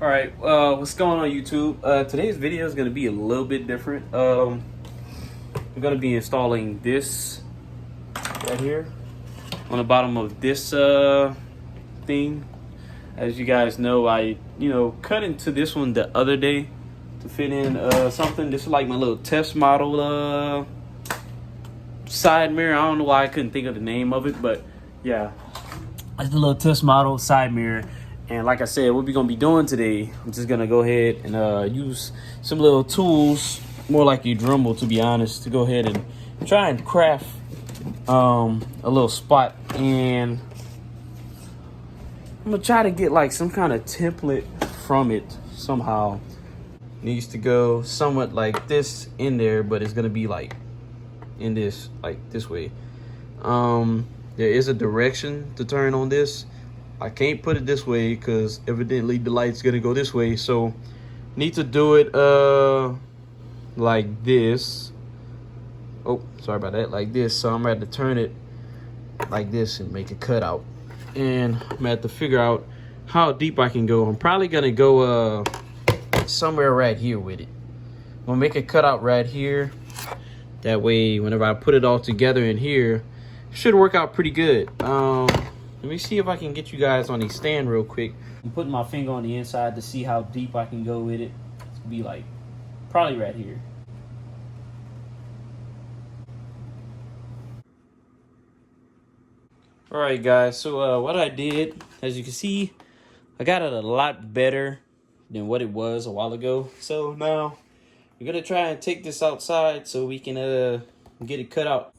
All right, what's going on YouTube? Today's video is going to be a little bit different. I'm going to be installing this right here on the bottom of this thing. As you guys know, I cut into this one the other day to fit in something. This is like my little test model side mirror. I don't know why I couldn't think of the name of it, but yeah, it's the little test model side mirror. And like I said, what we're going to be doing today, I'm just going to go ahead and use some little tools, more like a Dremel to be honest, to go ahead and try and craft a little spot. And I'm going to try to get like some kind of template from it somehow. Needs to go somewhat like this in there, but it's going to be like in this, like this way. There is a direction to turn on this. I can't put it this way because evidently the light's gonna go this way, so need to do it like this. Oh, sorry about that, like this. So I'm gonna have to turn it like this and make a cutout, and I'm gonna have to figure out how deep I can go. I'm probably gonna go somewhere right here with it. I'm gonna make a cutout right here, that way whenever I put it all together in here, it should work out pretty good. Let me see if I can get you guys on a stand real quick. I'm putting my finger on the inside to see how deep I can go with it. It's gonna be like probably right here. All right, guys. So what I did, as you can see, I got it a lot better than what it was a while ago. So now we're gonna try and take this outside so we can get it cut out.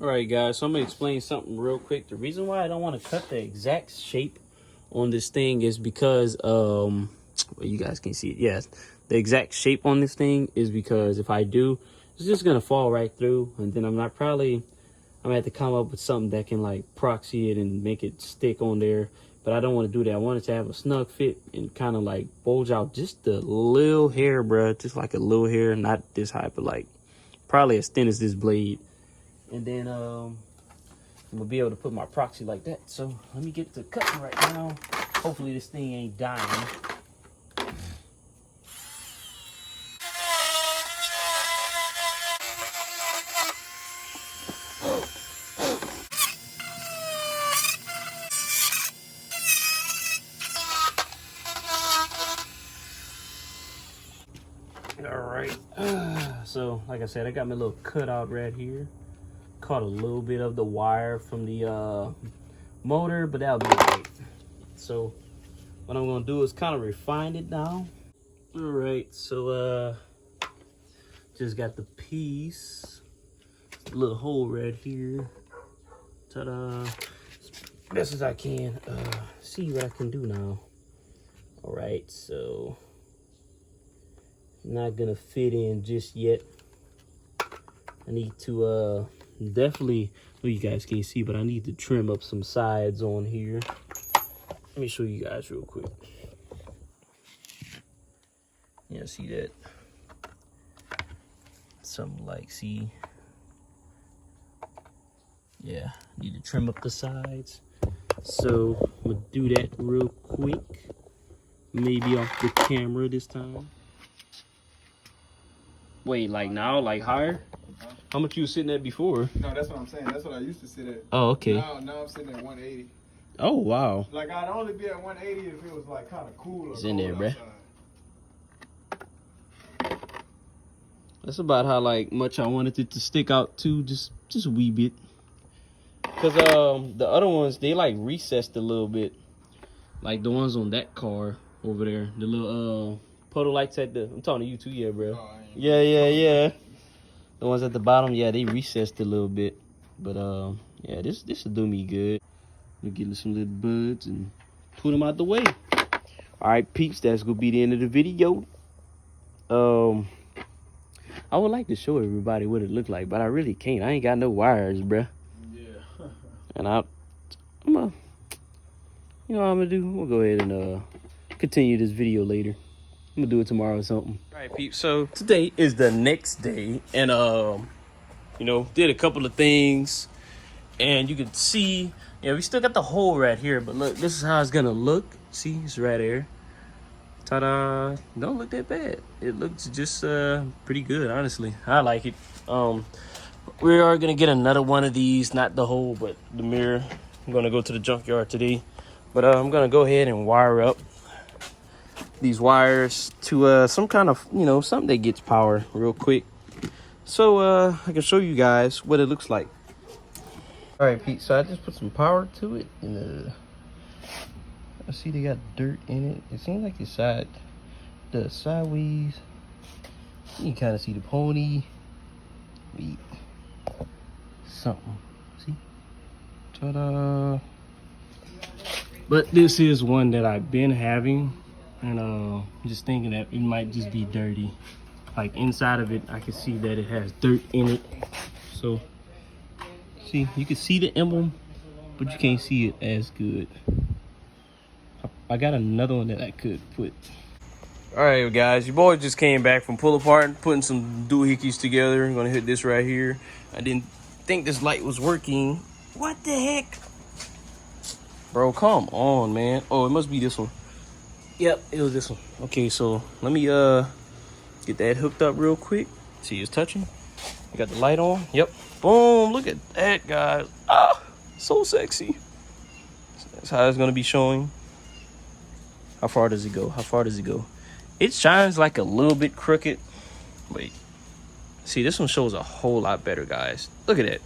All right, guys, so I'm gonna explain something real quick. The reason why I don't want to cut the exact shape on this thing is because well, you guys can see it. Yes, the exact shape on this thing is because if I do, it's just gonna fall right through, and then I'm gonna have to come up with something that can like proxy it and make it stick on there. But I don't want to do that. I want it to have a snug fit and kind of like bulge out just a little hair, bruh, just like a little hair, not this high, but like probably as thin as this blade. And then I'm gonna be able to put my proxy like that. So let me get to cutting right now. Hopefully this thing ain't dying. All right. So like I said, I got my little cutout right here. Caught a little bit of the wire from the motor, but that'll be great. So what I'm gonna do is kind of refine it now. All right, so just got the piece, a little hole right here. Ta-da! Best as I can. See what I can do now. All right, so not gonna fit in just yet. I need to definitely, well, you guys can't see, but I need to trim up some sides on here. Let me show you guys real quick. Yeah, see that? Something like, see? Yeah, need to trim up the sides. So I'm gonna do that real quick. Maybe off the camera this time. Wait, like now, like higher? How much you was sitting at before? No, that's what I'm saying. That's what I used to sit at. Oh, okay. Now I'm sitting at 180. Oh, wow. Like, I'd only be at 180 if it was, like, kind of cool or It's in there, bruh. outside. That's about how, like, much I wanted it to stick out, too. Just a wee bit. Because the other ones, they, like, recessed a little bit. Like, the ones on that car over there. The little puddle lights at the... I'm talking to you, too, yeah, bro. Oh, Yeah. The ones at the bottom, yeah, they recessed a little bit. But, yeah, this will do me good. We'll get some little buds and put them out the way. All right, peeps, that's going to be the end of the video. I would like to show everybody what it looked like, but I really can't. I ain't got no wires, bruh. Yeah. And I'm going to, you know what I'm going to do? We'll go ahead and continue this video later. I'm gonna do it tomorrow or something. All right, peeps. So today is the next day, and did a couple of things, and you can see, we still got the hole right here, but look, this is how it's gonna look. See, it's right there. Ta-da! Don't look that bad. It looks just pretty good, honestly. I like it. We are gonna get another one of these, not the hole, but the mirror. I'm gonna go to the junkyard today, but I'm gonna go ahead and wire up these wires to some kind of, you know, something that gets power real quick, so I can show you guys what it looks like. All right, Pete, so I just put some power to it, and I see they got dirt in it. It seems like the sideways. You can kind of see the pony. Wait, something. See? Ta-da! But this is one that I've been having, and just thinking that it might just be dirty. Like inside of it, I can see that it has dirt in it. So, see, you can see the emblem, but you can't see it as good. I got another one that I could put. All right, guys, your boy just came back from pull apart, putting some doohickeys together. I'm gonna hit this right here. I didn't think this light was working. What the heck? Bro, come on, man. Oh, it must be this one. Yep, it was this one. Okay, so let me get that hooked up real quick. See, it's touching. You got the light on. Yep. Boom, look at that, guys. Ah, so sexy. That's how it's gonna be showing. How far does it go? How far does it go? It shines like a little bit crooked. Wait. See, this one shows a whole lot better, guys. Look at that.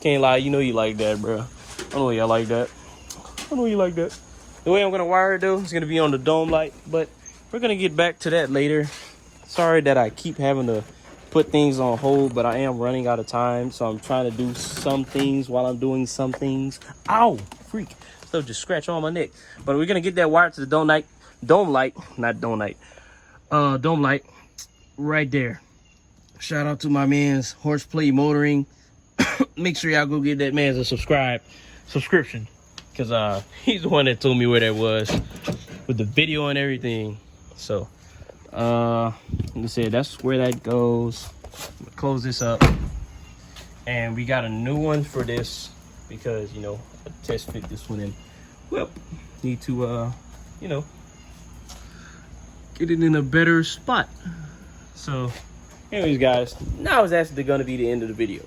Can't lie, you know you like that, bro. I know you like that. I know you like that. The way I'm gonna wire it though is gonna be on the dome light, but we're gonna get back to that later. Sorry that I keep having to put things on hold, but I am running out of time, so I'm trying to do some things while I'm doing some things. Ow, freak. So just scratch on my neck. But we're gonna get that wire to the dome light right there. Shout out to my man's Horseplay Motoring. Make sure y'all go get that man's a subscription, because he's the one that told me where that was with the video and everything. So like I said, that's where that goes. I'm gonna close this up, and we got a new one for this because, you know, I test fit this one in. Well, need to you know, get it in a better spot. So anyways, guys, now is actually gonna be the end of the video.